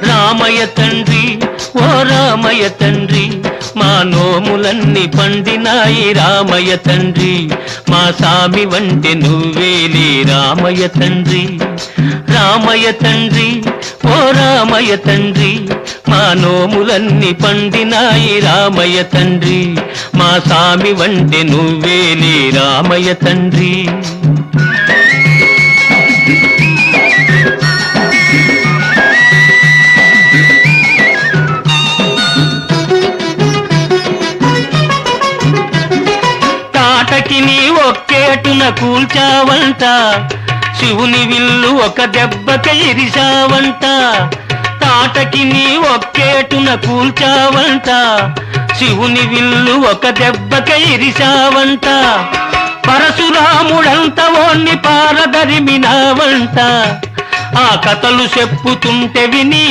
రామయ్య తండ్రి ఓ రామయ్య తండ్రి మా నోములన్నీ పండినాయి రామయ్య తండ్రి మా సామి వంటి నువ్వేలే రామయ్య తండ్రి రామయ్య తండ్రి ఓ రామయ్య తండ్రి మా నోములన్నీ పండినాయి రామయ్య తండ్రి మా సామి వంటి నువ్వేలే రామయ్య తండ్రి తాటకి నీ ఒక్కేటున కూల్చావంట శివుని విల్లు ఒక దెబ్బక ఇరిశావంట తాటకి నీ ఒక్కేటున కూల్చావంట శివుని విల్లు ఒక దెబ్బక ఇరిశావంట పరశురాముడంత ఓన్ని పారదరిమినావంట ఆ కథలు చెప్పుతుంటే విని